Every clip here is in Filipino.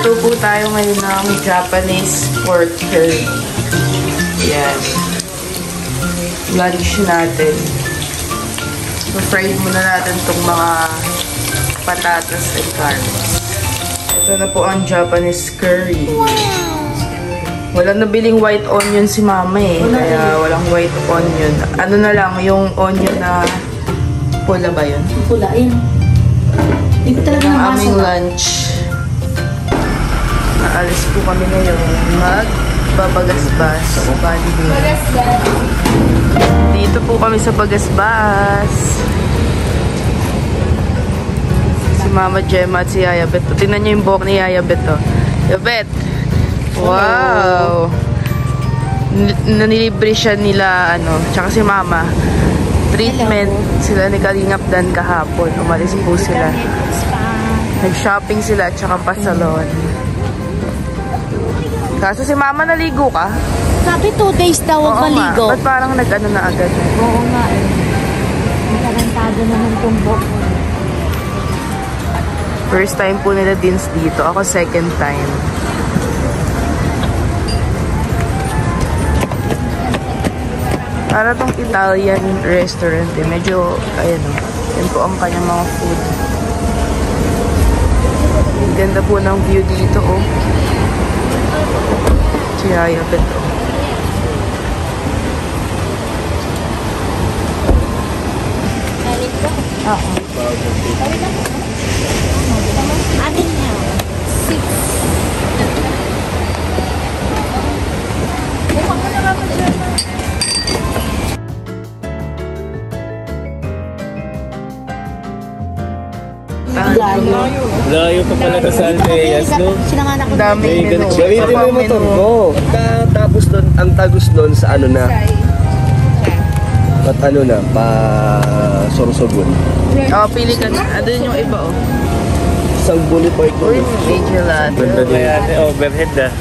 Magluto po tayo ngayon ng Japanese pork curry. Yan. Lunch natin. So, fried muna natin itong mga patatas and carrots. Ito na po ang Japanese curry. Walang nabiling white onion si mama eh. Kaya walang white onion. Ano na lang, yung onion na pula ba yun? Pula yun. Ang aming lunch. Naalis po kami ngayon. Magbabagasbas. Dito po kami sa Bagasbas. Si Mama Gemma at si Yaya Bet. Tingnan niyo yung buhok ni Yaya Bet. Yaya Bet! Wow! Nanilibre siya nila, tsaka si Mama. Treatment sila ni Kalingap Dan kahapon. Umalis po sila. Nag-shopping sila at saka pasalon. Kaso si Mama naligo ka? Sabi 2 days daw huwag maligo. Ba't parang nag-ano na agad? Oo nga eh. Nakarantado naman itong buhok. First time po nila Dins dito. Ako second time. Para tong Italian restaurant eh. Medyo, ayun yan po ang kanyang mga food. Ang ganda po ng view dito Si Yaya Beto. Oo. Anin niya. 6. Layo pa pala ka sa Aldeas, no? Dami menu. Gamitin mo yung motor mo. Tapos doon, ang tagus doon sa ano na. At ano na, pa Sorsogon. Pili ka na. Ano yung iba Isang bullet point ko. Uy, vigilante. Overhead na.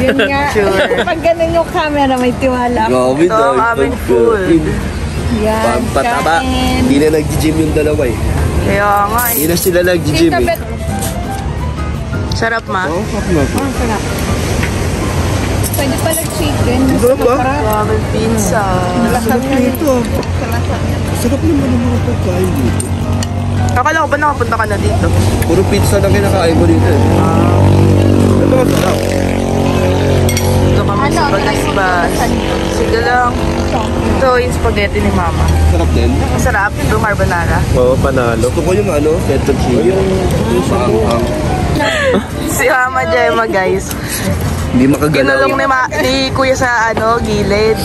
Yun nga. Sure. Pag ganun yung camera, may tiwala. Ito ang aming food. Yan, Pataba. Hindi na nag-gym yung dalawa eh. Kaya nga Hindi na sila nag-gym eh. Sarap ma? Oo, sarap. Pwede pala chicken. Sarap ba? Aming pizza. Sarap dito. Sarap naman yung mga pagkain dito. Akala ko ba nakapunta ka na dito? Puro pizza lang kinakain mo dito eh. Ito masarap. Dito kami sa Bagasbas. Sige lang. Ito yung spaghetti ni Mama. Sarap din. Masarap yung carbonara. Oo, panalo. Gusto ko yung fettuccine. Yung paang. Si Mama Gemma guys. Hindi makagalaw. Kinulong ni Kuya sa gilid.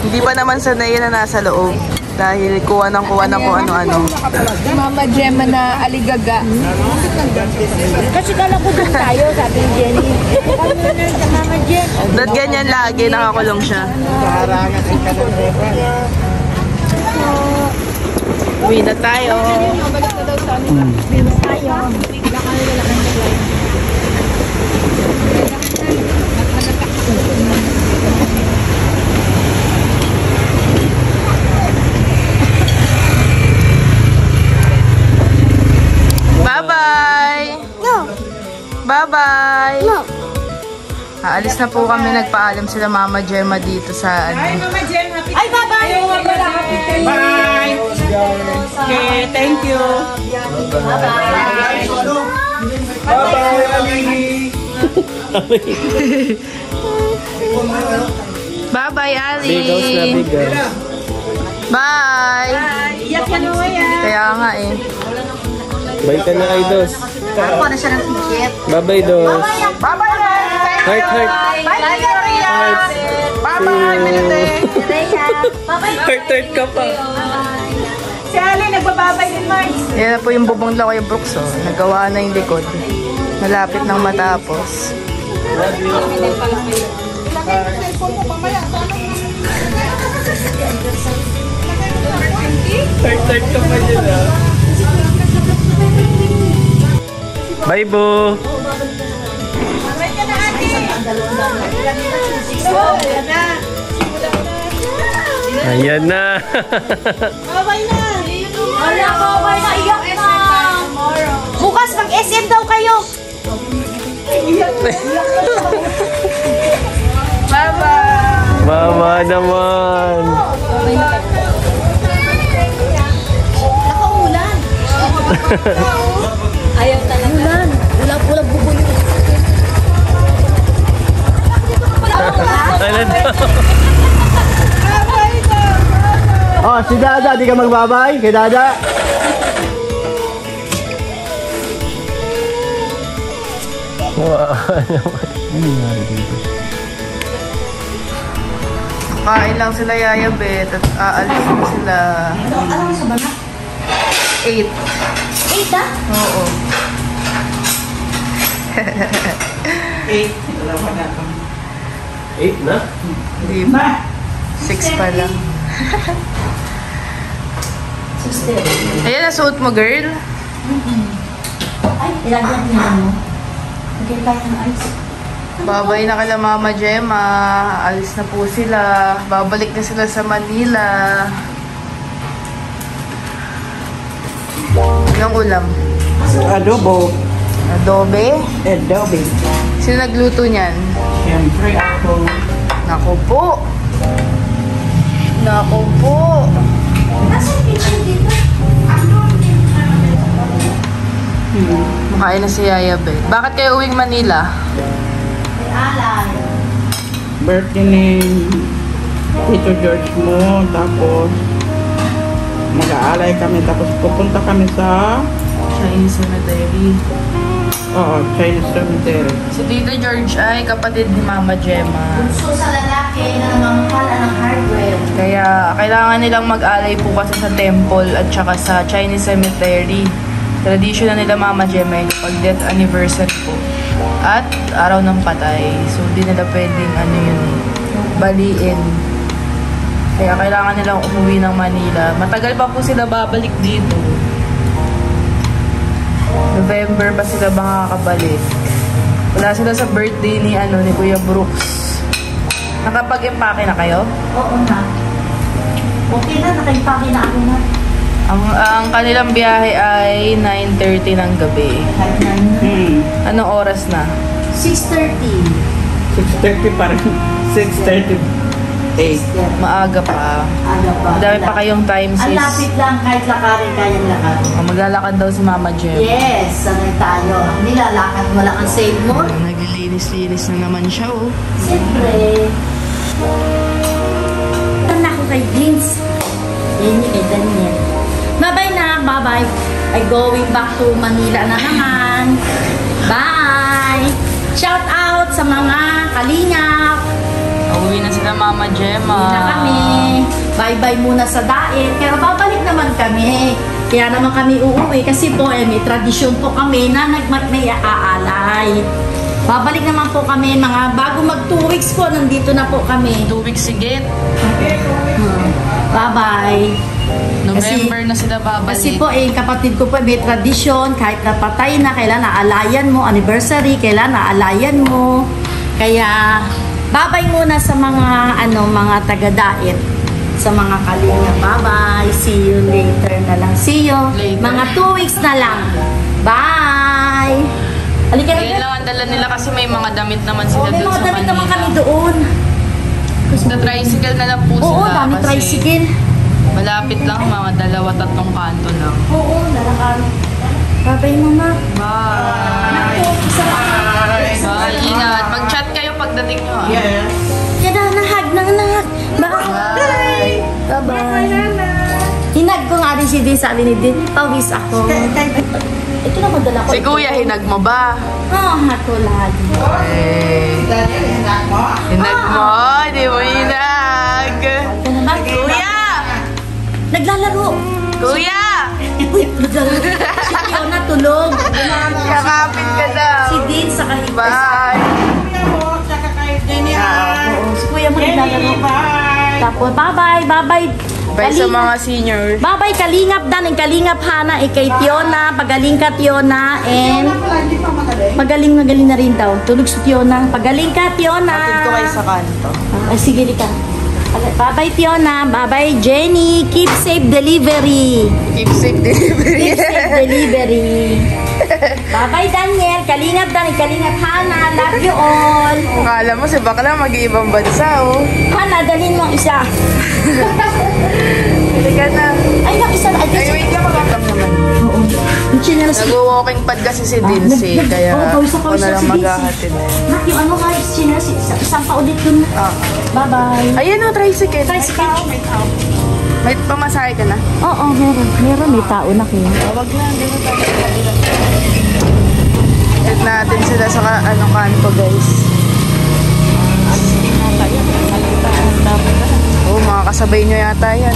Hindi pa naman sanay na nasa loob. Dahil kuha ng kung ano-ano. Mama Gemma na aligaga. Kasi kala ko doon tayo, sabi ni Jenny. Mama Gemma. Dahil ganyan lagi, nakakulong siya. Uwi na tayo. Bye-bye! No. Bye-bye! No. Aalis na po kami. Nagpaalam sila Mama Gemma dito sa Ay, Mama Gemma. Ay, bye-bye! Bye! Okay, thank you. Bye-bye! Bye-bye, Ali! Bye! Iyak ka na yan. Kaya nga eh. Bye ka na kay Dos. Ako na siya ng ticket. Bye-bye, Dos. Bye-bye, Heart, heart. Bye-bye, Maria! Bye-bye, Minute! Heart, heart ka pa. Si Ali, nagbababay din, Mars. Yan na po yung bubong lang yung Brooks. Nagawa na yung likod. Malapit nang matapos. Heart, heart ka pa dyan, ah. Bye, Bo. Ayan na. Bye-bye na! Wala ko, bye na! Iyak na! Bukas mag-SM daw kayo! Bye-bye! Mama naman. Nakaulan. Ayaw talaga. Ulan. Ulang-ulang bubuyo. Kailan daw? Oh, si Dada, di ka magbabay? Kay Dada? Kain lang sila Yaya Bet at aalis na sila. Alam mo sa bana? 8. 8 ah? Oo. 8 na? Hindi ba? 6 pa lang. 6:30. Ayan, nasuot mo, girl. Ay, ilagyan niya mo. Okay, tayo ng ice. Babay na kala Mama Gemma. Alis na po sila. Babalik na sila sa Manila. Anong ulam? Adobo. Adobe? Adobe. Sino nagluto niyan? Siyempre ako. Naku po. Naku po. Makain na si Yaya Bet. Bakit kayo uwing Manila? Alay. Birthday ni Tito George mo. Tapos mag-aalay kami. Tapos pupunta kami sa Chinese cemetery. Chinese cemetery. Si Tito George ay kapatid ni Mama Gemma. Bunso sa lalaki na namamahala ng hardware. Kaya kailangan nilang mag-alay po kasi sa temple at saka sa Chinese cemetery. Tradition na nila Mama Gemma kapag death anniversary po. At araw ng patay. So, di nila pwedeng baliin. Kaya kailangan nilang umuwi ng Manila. Matagal pa po sila babalik dito. November pa sila makakabalik. Wala sila sa birthday ni Kuya Brooks. Nakapag-empake na kayo? Oo na. Okay na, nakaipake na ako na. Ang kanilang biyahe ay 9:30 ng gabi. Anong oras na? 6:30. 6:30 pa rin. 6:38. Maaga pa. Ano pa? Madami pa kayong time, Ang sis. lapit lang, kahit lakarin, kayang lakad. Maglalakad daw si Mama Jem. Yes, sanay tayo. Ang nilalakad mo lang ang save mo. Naglilinis-linis na naman siya, oh. Siyempre. Tanda ko kay Vince. Yan yung kay Daniel. Bye-bye na, bye-bye. I going back to Manila na naman. Bye! Shout out sa mga kalingap. Uwi na sila Mama Gemma. Uwi na kami. Bye-bye muna sa diet. Pero babalik naman kami. Kaya naman kami uuwi kasi po may tradisyon po kami na may aalay. Babalik naman po kami mga bago mag 2 weeks po. Nandito na po kami. 2 weeks sigit. Bye-bye. November na sila babalik. Kasi po kapatid ko po may tradisyon, kahit napatay na, kailan naalayan mo, anniversary, kailan naalayan mo. Kaya, babay muna sa mga, mga taga-diet, sa mga kalinga. Bye-bye. See you later na lang. See you. Later. Mga 2 weeks na lang. Bye! Halika na. Kaya lang ang dala nila kasi may mga damit naman sila May doon mga sa damit naman kami Manila. doon. Sa tricycle na lang po sila. Oo, dami kasi tricycle. malapit lang, mga 2-3 kanto lang. Oo, lalakad. Bye-bye mama. Bye! Bye! Ingat. Mag-chat kayo pagdating nyo. Yes. Yan na, nahag. Bye! Bye-bye. Hinag ko nga rin si Din, sabi ni Din, pawis ako. Ito na madala ko. Si Kuya, hinag mo ba? Oo, ako lagi. Hinag mo? Di mo hinag. Ito naman. Kuya! Naglalaro. Kuya! Uy, naglalaro. Si Fiona tulog. Kakapit ka daw. Si Din sa kahit. Bye! Oo, si Kuya mo naglalaro. Bye! Tapos, bye-bye. Bye sa mga senior. Bye-bye, Kalingap Dan, and Kalingap Hana, kay Tiona, pagaling ka Tiona, and magaling na rin daw. Tulog si Tiona. Pagaling ka Tiona. Atid ko kayo sa kanto. Ay, sige, Rika. Bye-bye, Tiona. Bye-bye, Jenny. Keep safe delivery. Keep safe delivery. Keep safe delivery. Bye-bye, Daniel. Kalingap, Daniel. Kalingap, Hana. Love you all. Akala mo si Bakla mag-iibang bansa, oh. Hana, dalhin mo ang isa. Halika na. Ay, yung isa. Ay, wait lang, magandang naman. Oo. Yung chinelas. Nag-walking pad kasi si Dincy, kaya ako na lang maghahatid. Nak, yung ano nga, chinelas. Isang paulit dun. Bye-bye. Ayan o, tricycle. Tricycle. May pamasahe ka na? Oo, meron. Meron, may tao na kayo. Wag na, hindi mo tayo sa kabila. Hit natin sila sa kanto, guys. Oo, mga kasabay nyo yata yan.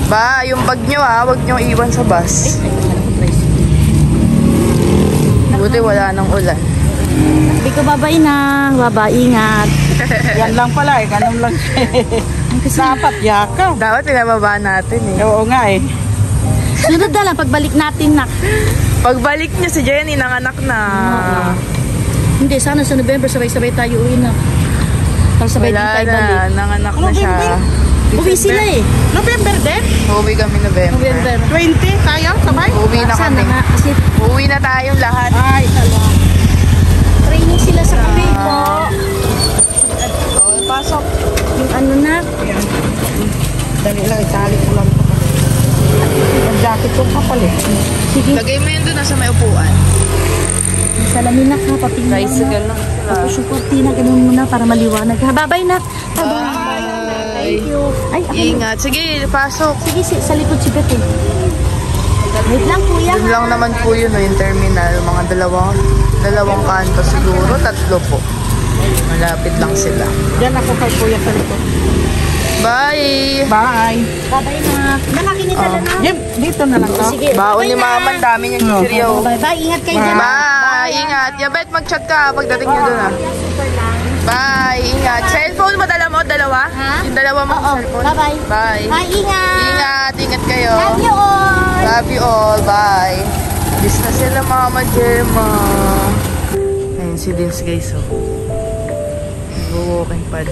Ba, yung bag nyo wag nyo iwan sa bus. Buti wala nang ulan. Sabi ko, babay na. Baba, ingat. Yan lang pala eh, ganun lang siya. Dapat yakaw. Dapat pinababa natin eh. Oo nga eh. Sunod na lang, pagbalik natin, nak. Pagbalik nyo si Jenny, nanganak na. Hindi, sana sa November, sabay-sabay tayo uwi na. Tapos sabay din Wala tayo na, balik. nanganak na siya. Uwi sila eh. November din? Uwi kami November. November. 20 tayo, sabay? Uwi na Sana kami. nga, kasi Uwi na tayong lahat. Ay, salamat. training sila sa kami po. Pasok. Yung ano na, Dali lang, itali ko lang. Ang jacket ko kapal eh. sige, Lagay mo yun doon sa may upuan. salamin na ka, patingin na. Tricycle lang sila. Tapos yung kortina, ganun muna para maliwanag. Ha, babay na. Bye. Thank you. Ay, ako na. Ingat. Sige, pasok. Sige, sa likod si Beth eh. Wait lang, kuya. Doon lang naman po yun, no, yung terminal. Mga dalawang kanto siguro. 3 po. Malapit lang sila. Diyan ako kay kuya sa likod. Bye! Bye. Babay na. Malaki ni tala na. Jim, dito na lang to. Sige. Baon babay ni na. Mama, ang dami niyang chichirya. Oh. Bye-bye. Ingat kayo dyan. Bye! Ingat. Yabet, mag-chat ka pagdating nyo doon, ah. Super lang. Bye! Ingat. Cellphone mo, dala mo? Dalawa? Ha? Yung dalawa mo Oo. cellphone? Bye-bye. Bye! Bye, ingat. Ingat! Ingat kayo! Love you all. Love you all. Bye! Bis na sila, Mama Gemma. Ayun si Dins, guys, oh. Nag-walking pad.